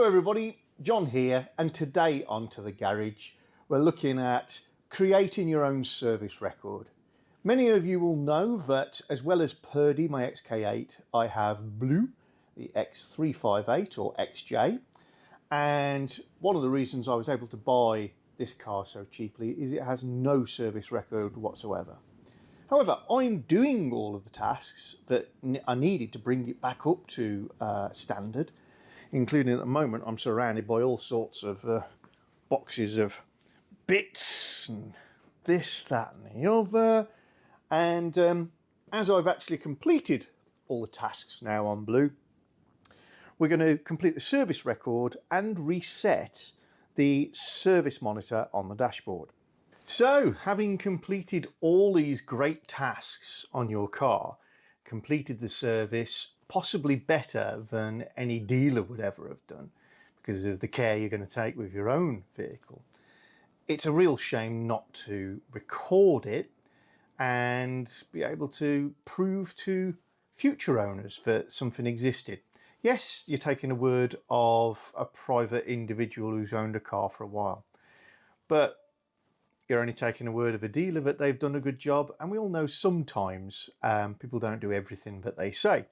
Hello everybody, John here, and today on To The Garage we're looking at creating your own service record. Many of you will know that as well as Purdy, my XK8, I have Blue, the X358 or XJ, and one of the reasons I was able to buy this car so cheaply is it has no service record whatsoever. However, I'm doing all of the tasks that I needed to bring it back up to standard, including at the moment I'm surrounded by all sorts of boxes of bits and this, that and the other. And as I've actually completed all the tasks now on Blue, we're going to complete the service record and reset the service monitor on the dashboard. So, having completed all these great tasks on your car, completed the service possibly better than any dealer would ever have done because of the care you're going to take with your own vehicle, it's a real shame not to record it and be able to prove to future owners that something existed. Yes, you're taking the word of a private individual who's owned a car for a while, but you're only taking the word of a dealer that they've done a good job, and we all know sometimes people don't do everything that they say.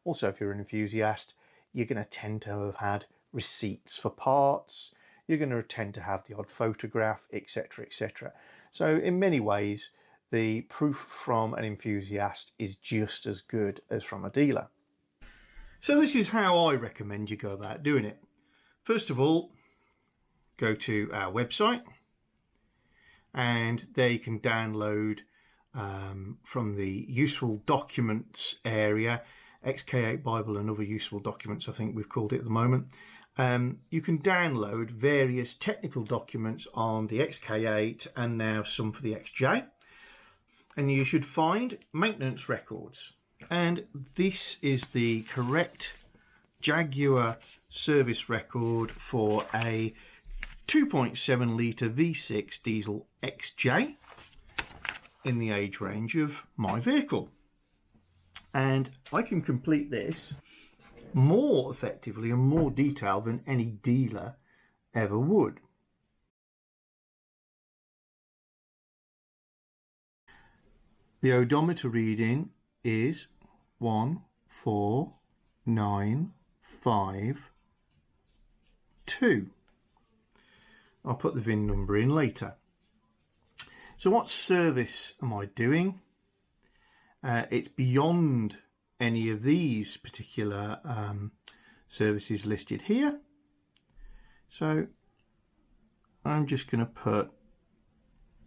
Also, if you're an enthusiast, you're going to tend to have had receipts for parts, you're going to tend to have the odd photograph, etc, etc. So in many ways, the proof from an enthusiast is just as good as from a dealer. So this is how I recommend you go about doing it. First of all, go to our website, and there you can download from the useful documents area, XK8 Bible and other useful documents, I think we've called it at the moment. You can download various technical documents on the XK8 and now some for the XJ. And you should find maintenance records. And this is the correct Jaguar service record for a 2.7 litre V6 diesel XJ in the age range of my vehicle. And I can complete this more effectively and more detailed than any dealer ever would. The odometer reading is 14952. I'll put the VIN number in later. So what service am I doing? It's beyond any of these particular services listed here. So I'm just going to put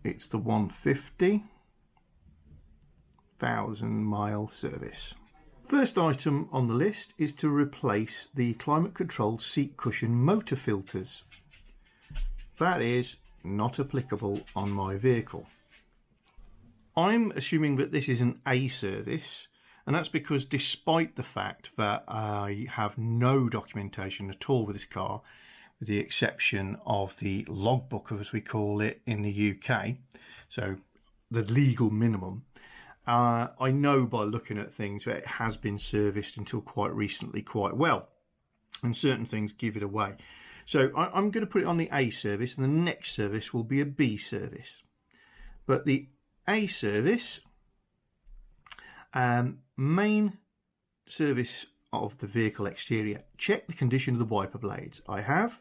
it's the 150,000 mile service. First item on the list is to replace the climate controlled seat cushion motor filters. That is not applicable on my vehicle. I'm assuming that this is an A service, and that's because despite the fact that I have no documentation at all with this car, with the exception of the logbook, as we call it in the UK, so the legal minimum, I know by looking at things that it has been serviced until quite recently quite well, and certain things give it away. So I'm going to put it on the A service, and the next service will be a B service. But the A service, main service of the vehicle exterior, check the condition of the wiper blades. I have,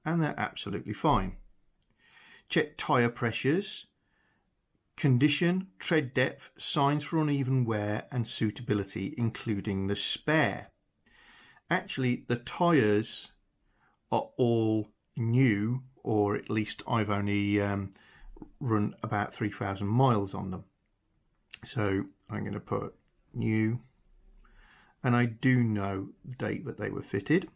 and they're absolutely fine. Check tyre pressures, condition, tread depth, signs for uneven wear and suitability, including the spare. Actually, the tyres are all new, or at least I've only run about 3,000 miles on them. So I'm going to put new, and I do know the date that they were fitted.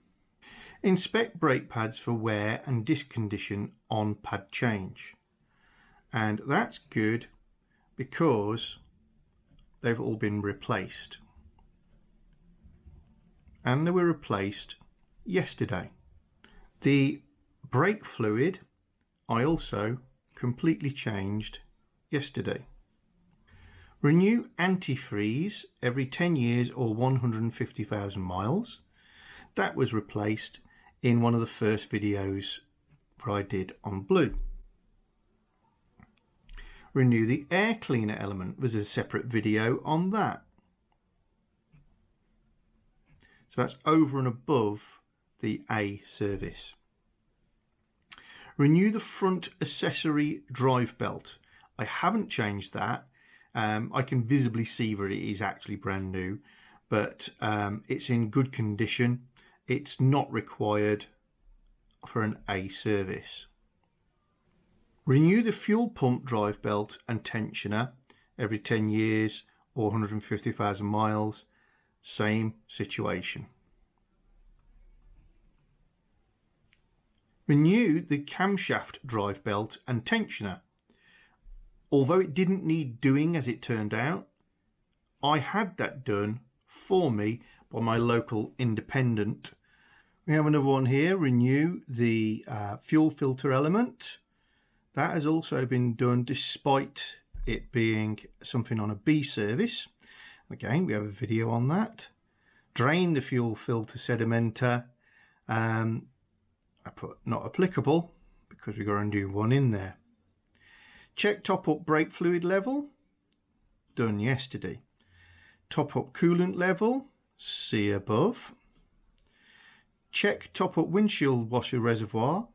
Inspect brake pads for wear and disc condition on pad change. And that's good because they've all been replaced. And they were replaced yesterday. The brake fluid I also completely changed yesterday. Renew antifreeze every 10 years or 150,000 miles. That was replaced in one of the first videos that I did on blue. Renew the air cleaner element. There's a separate video on that. So that's over and above the A service. Renew the front accessory drive belt. I haven't changed that. I can visibly see that it is actually brand new, but it's in good condition. It's not required for an A service. Renew the fuel pump drive belt and tensioner every 10 years or 150,000 miles. Same situation. Renew the camshaft drive belt and tensioner. Although it didn't need doing, as it turned out, I had that done for me by my local independent. We have another one here. Renew the fuel filter element. That has also been done despite it being something on a B service. Again, we have a video on that. Drain the fuel filter sedimenter. I put not applicable because we've got a new one in there. Check top up brake fluid level. Done yesterday. Top up coolant level. See above. Check top up windshield washer reservoir.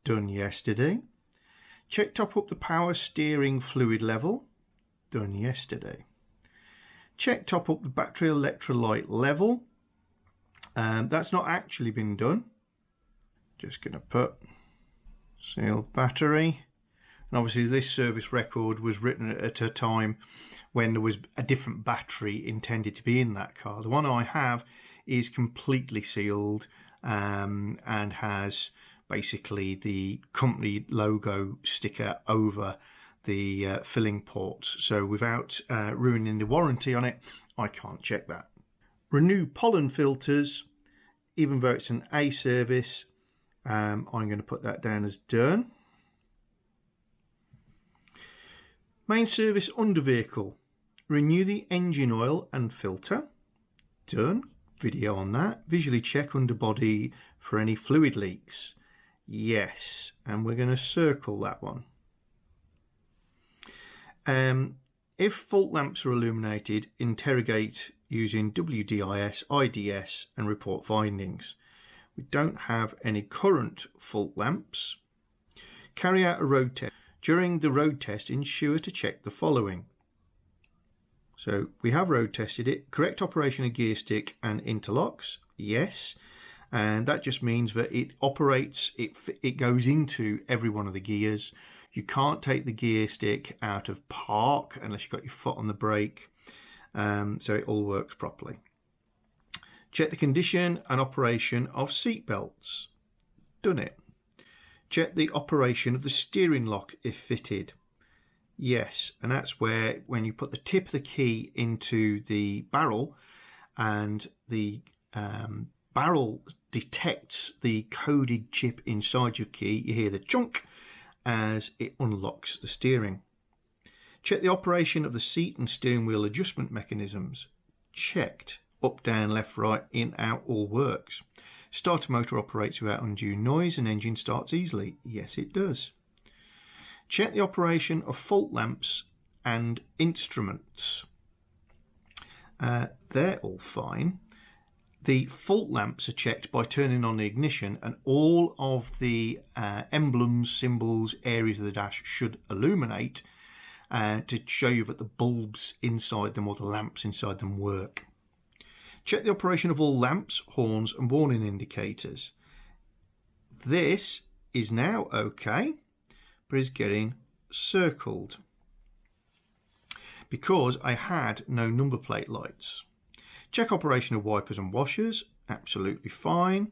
Done yesterday. Check top up the power steering fluid level. Done yesterday. Check top up the battery electrolyte level. That's not actually been done. Just going to put sealed battery. And obviously this service record was written at a time when there was a different battery intended to be in that car. The one I have is completely sealed and has basically the company logo sticker over the filling ports. So without ruining the warranty on it, I can't check that. Renew pollen filters, even though it's an A service. I'm going to put that down as done. Main service under vehicle. Renew the engine oil and filter. Done. Video on that. Visually check underbody for any fluid leaks. Yes, and we're going to circle that one. If fault lamps are illuminated, interrogate using WDIS, IDS and report findings. We don't have any current fault lamps. Carry out a road test. During the road test, ensure to check the following. So we have road tested it. Correct operation of gear stick and interlocks. Yes. And that just means that it operates, it goes into every one of the gears. You can't take the gear stick out of park unless you've got your foot on the brake. So it all works properly. Check the condition and operation of seat belts. Done it. Check the operation of the steering lock if fitted. Yes, and that's where when you put the tip of the key into the barrel and the barrel detects the coded chip inside your key, you hear the chunk as it unlocks the steering. Check the operation of the seat and steering wheel adjustment mechanisms. Checked. Up, down, left, right, in, out, all works. Starter motor operates without undue noise and engine starts easily. Yes, it does. Check the operation of fault lamps and instruments. They're all fine. The fault lamps are checked by turning on the ignition, and all of the emblems, symbols, areas of the dash should illuminate to show you that the bulbs inside them or the lamps inside them work. Check the operation of all lamps, horns and warning indicators. This is now okay, but is getting circled because I had no number plate lights. Check operation of wipers and washers, absolutely fine.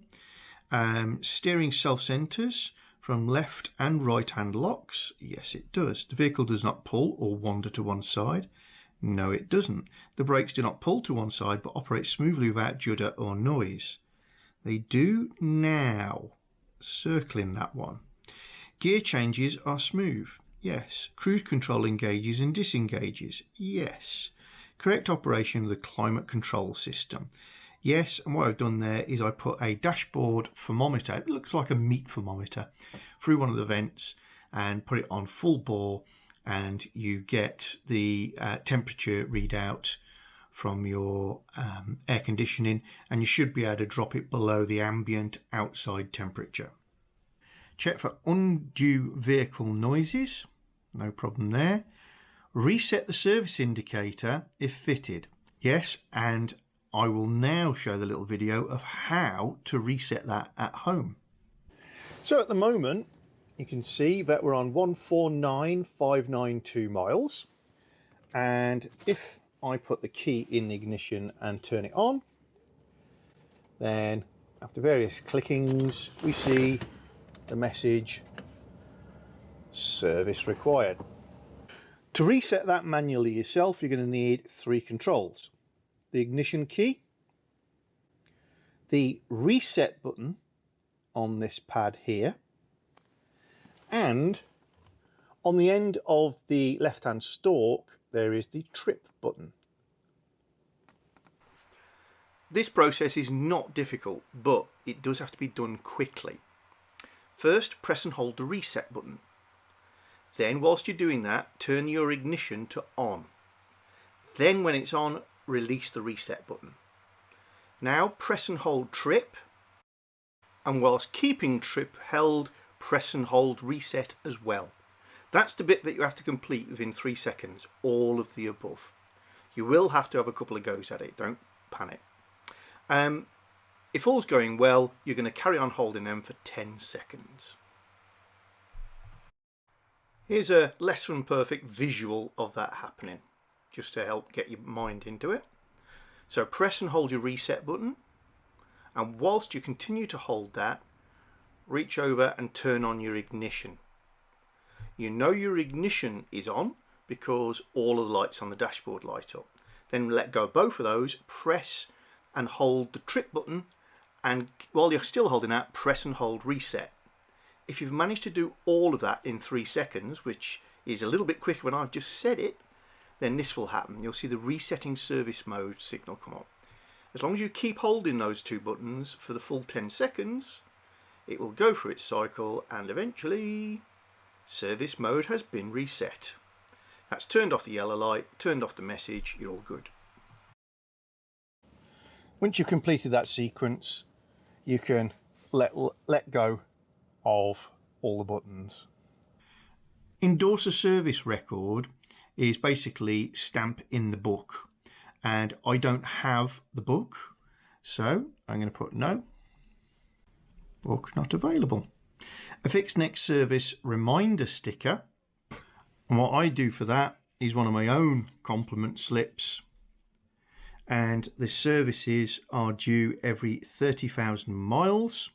Steering self-centers from left and right hand locks, yes it does. The vehicle does not pull or wander to one side. No, it doesn't. The brakes do not pull to one side but operate smoothly without judder or noise. They do now. Circling that one. Gear changes are smooth. Yes. Cruise control engages and disengages. Yes. Correct operation of the climate control system. Yes, and what I've done there is I put a dashboard thermometer, it looks like a meat thermometer, through one of the vents and put it on full bore, and you get the temperature readout from your air conditioning, and you should be able to drop it below the ambient outside temperature. Check for undue vehicle noises, no problem there. Reset the service indicator if fitted. Yes, and I will now show the little video of how to reset that at home. So at the moment, you can see that we're on 149,592 miles. And if I put the key in the ignition and turn it on, then after various clickings, we see the message, service required. To reset that manually yourself, you're going to need 3 controls. The ignition key, the reset button on this pad here, and on the end of the left-hand stalk there is the trip button. This process is not difficult, but it does have to be done quickly. First, press and hold the reset button. Then, whilst you're doing that, turn your ignition to on. Then when it's on, release the reset button. Now press and hold trip, and whilst keeping trip held, press and hold reset as well. That's the bit that you have to complete within 3 seconds, all of the above. You will have to have a couple of goes at it, don't panic. If all's going well, you're going to carry on holding them for 10 seconds. Here's a less than perfect visual of that happening, just to help get your mind into it. So press and hold your reset button, and whilst you continue to hold that, reach over and turn on your ignition. You know your ignition is on because all of the lights on the dashboard light up. Then let go of both of those, press and hold the trip button, and while you're still holding that, press and hold reset. If you've managed to do all of that in 3 seconds, which is a little bit quicker when I've just said it, then this will happen. You'll see the resetting service mode signal come up. As long as you keep holding those 2 buttons for the full 10 seconds, it will go through its cycle, and eventually service mode has been reset. That's turned off the yellow light, turned off the message, you're all good. Once you've completed that sequence, you can let go of all the buttons. Endorse a service record is basically stamp in the book, and I don't have the book, so I'm going to put no, book not available. Affix next service reminder sticker, and what I do for that is one of my own compliment slips, and the services are due every 30,000 miles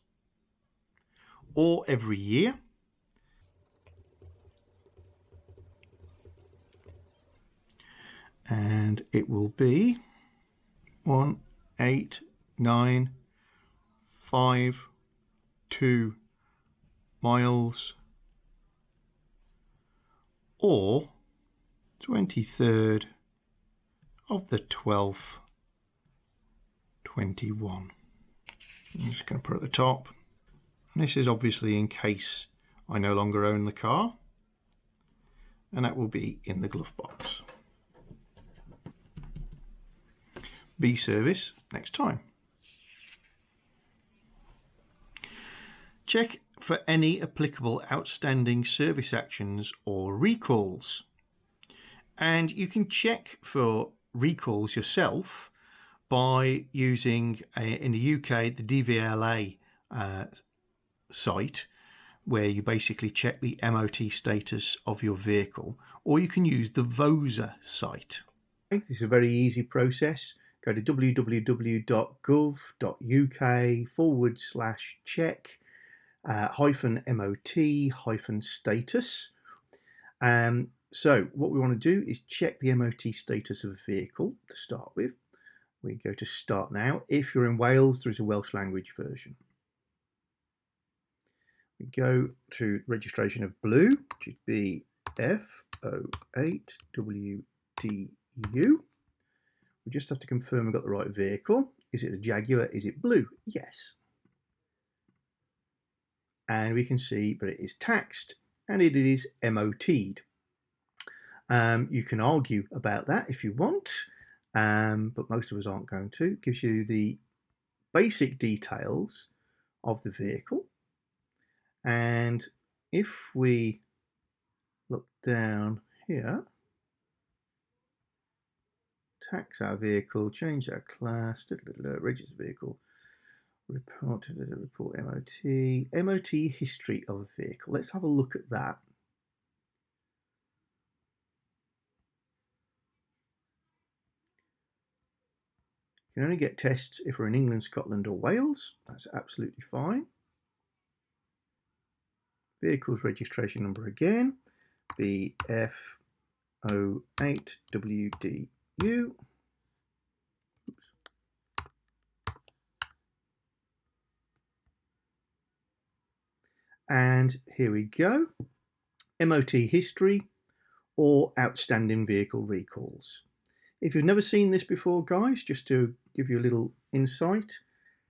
or every year. And it will be 18,952 miles or 23rd of the 12th 21. I'm just going to put it at the top. And this is obviously in case I no longer own the car, and that will be in the glove box. B service next time. Check for any applicable outstanding service actions or recalls, and you can check for recalls yourself by using in the UK the DVLA site, where you basically check the MOT status of your vehicle, or you can use the VOSA site. This is a very easy process. Go to www.gov.uk/check -MOT-status. So what we want to do is check the MOT status of a vehicle to start with. We go to Start Now. If you're in Wales, there is a Welsh language version. We go to registration of blue, which would be F08WDU. We just have to confirm we've got the right vehicle. Is it a Jaguar? Is it blue? Yes. And we can see that it is taxed and it is MOT'd. You can argue about that if you want, but most of us aren't going to. It gives you the basic details of the vehicle. And if we look down here, tax our vehicle, change our class, register vehicle, report MOT history of a vehicle. Let's have a look at that. You can only get tests if we're in England, Scotland or Wales. That's absolutely fine. Vehicle's registration number again, BF08WDU. Oops. And here we go, MOT history or outstanding vehicle recalls. If you've never seen this before, guys, just to give you a little insight,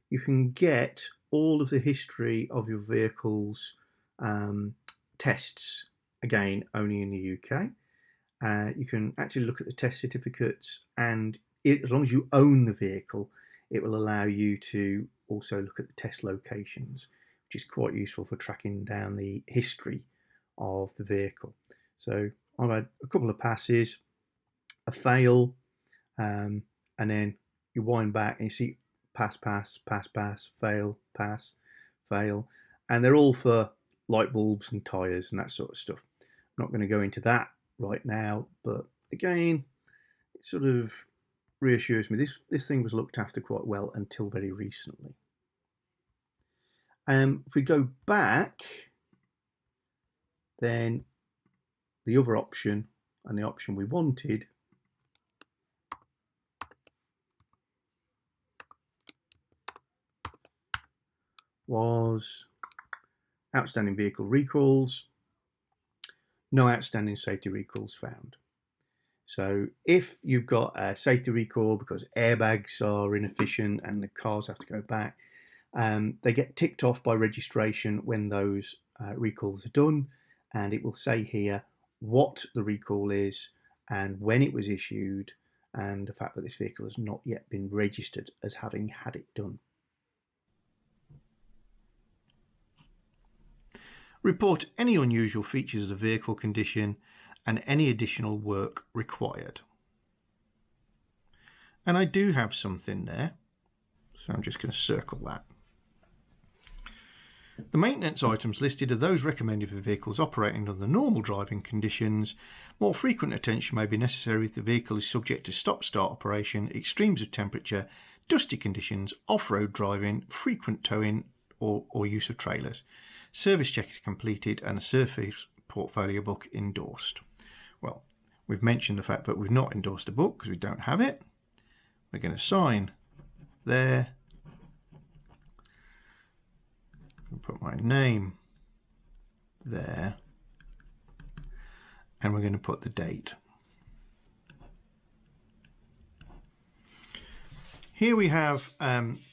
you can get all of the history of your vehicle's tests, again, only in the UK. You can actually look at the test certificates, and as long as you own the vehicle, it will allow you to also look at the test locations, which is quite useful for tracking down the history of the vehicle. So I've had a couple of passes, a fail, and then you wind back and you see pass, pass, pass, pass, fail, pass, fail, and they're all for light bulbs and tyres and that sort of stuff. I'm not going to go into that right now, but again, it sort of reassures me this thing was looked after quite well until very recently. If we go back, then the other option, and the option we wanted, was outstanding vehicle recalls, no outstanding safety recalls found. So if you've got a safety recall because airbags are inefficient and the cars have to go back, they get ticked off by registration when those recalls are done, and it will say here what the recall is and when it was issued, and the fact that this vehicle has not yet been registered as having had it done. Report any unusual features of the vehicle condition and any additional work required. And I do have something there, so I'm just going to circle that. The maintenance items listed are those recommended for vehicles operating under normal driving conditions. More frequent attention may be necessary if the vehicle is subject to stop-start operation, extremes of temperature, dusty conditions, off-road driving, frequent towing or use of trailers. Service check is completed and a service portfolio book endorsed. Well, we've mentioned the fact that we've not endorsed a book because we don't have it. We're going to sign there. I'll put my name there, and we're going to put the date. Here we have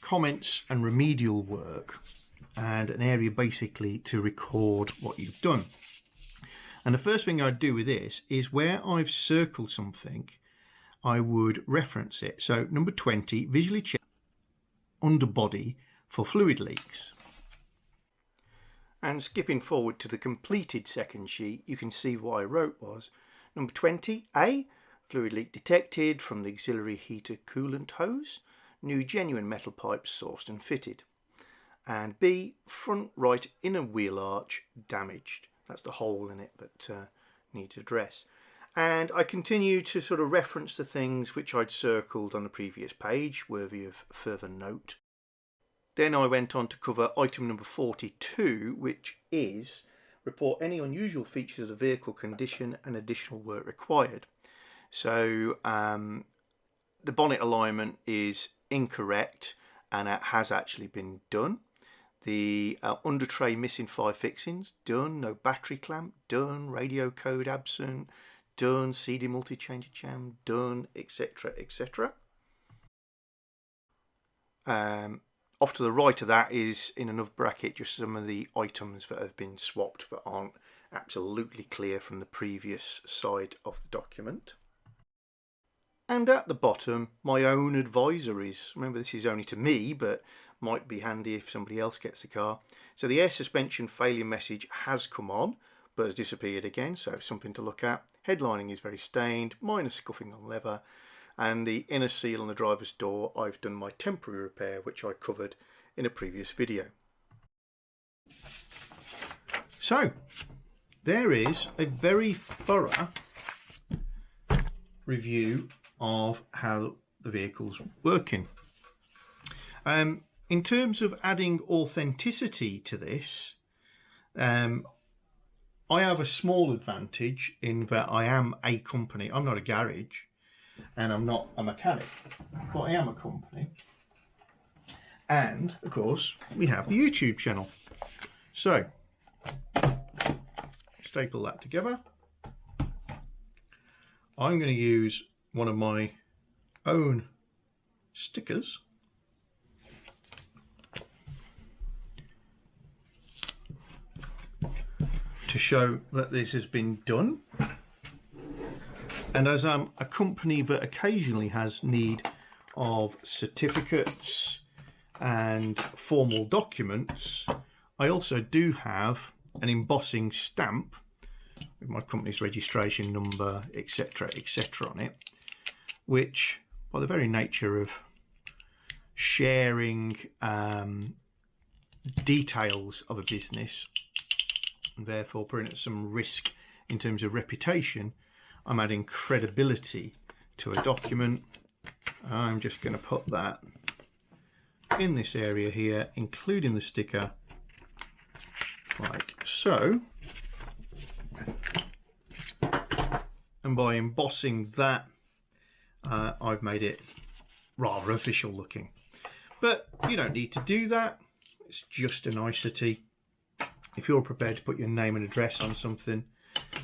comments and remedial work, and an area basically to record what you've done. And the first thing I'd do with this is where I've circled something, I would reference it. So number 20, visually check underbody for fluid leaks. And skipping forward to the completed second sheet, you can see what I wrote was number 20, A, fluid leak detected from the auxiliary heater coolant hose, new genuine metal pipes sourced and fitted. And B, front right inner wheel arch damaged. That's the hole in it that needs address. And I continue to sort of reference the things which I'd circled on the previous page, worthy of further note. Then I went on to cover item number 42, which is report any unusual features of the vehicle condition and additional work required. So the bonnet alignment is incorrect and it has actually been done. The under tray missing 5 fixings, done. No battery clamp, done. Radio code absent, done. CD multi-changer jam, done, etc, etc. Off to the right of that is, in another bracket, just some of the items that have been swapped that aren't absolutely clear from the previous side of the document. And at the bottom, my own advisories. Remember, this is only to me, but might be handy if somebody else gets the car. So the air suspension failure message has come on, but has disappeared again, so something to look at. Headlining is very stained, minor scuffing on leather, and the inner seal on the driver's door, I've done my temporary repair, which I covered in a previous video. So there is a very thorough review of how the vehicle's working. In terms of adding authenticity to this, I have a small advantage in that I am a company. I'm not a garage and I'm not a mechanic, but I am a company. And of course we have the YouTube channel. So staple that together. I'm going to use one of my own stickers to show that this has been done. And as I'm a company that occasionally has need of certificates and formal documents, I also do have an embossing stamp with my company's registration number, etc., etc. on it, which, by the very nature of sharing details of a business, and therefore putting at some risk in terms of reputation, I'm adding credibility to a document. I'm just going to put that in this area here, including the sticker, like so. And by embossing that, I've made it rather official looking. But you don't need to do that. It's just a nicety. If you're prepared to put your name and address on something,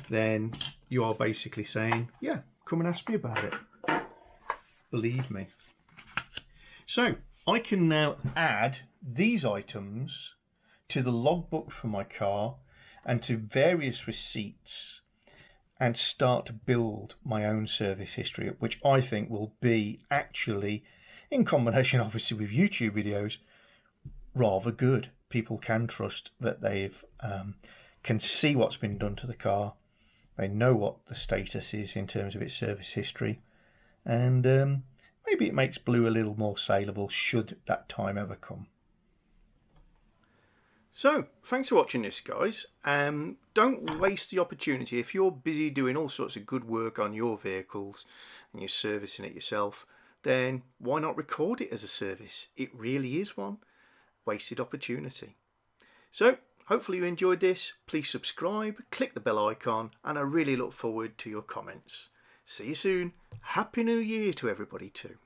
then you are basically saying, yeah, come and ask me about it. Believe me. So I can now add these items to the logbook for my car and to various receipts and start to build my own service history, which I think will be actually, in combination obviously with YouTube videos, rather good. People can trust that they've can see what's been done to the car. They know what the status is in terms of its service history, and maybe it makes Blue a little more saleable should that time ever come. So thanks for watching this, guys. Don't waste the opportunity. If you're busy doing all sorts of good work on your vehicles and you're servicing it yourself, then why not record it as a service? It really is one. Wasted opportunity. So hopefully you enjoyed this. Please subscribe, click the bell icon, and I really look forward to your comments. See you soon. Happy New Year to everybody too.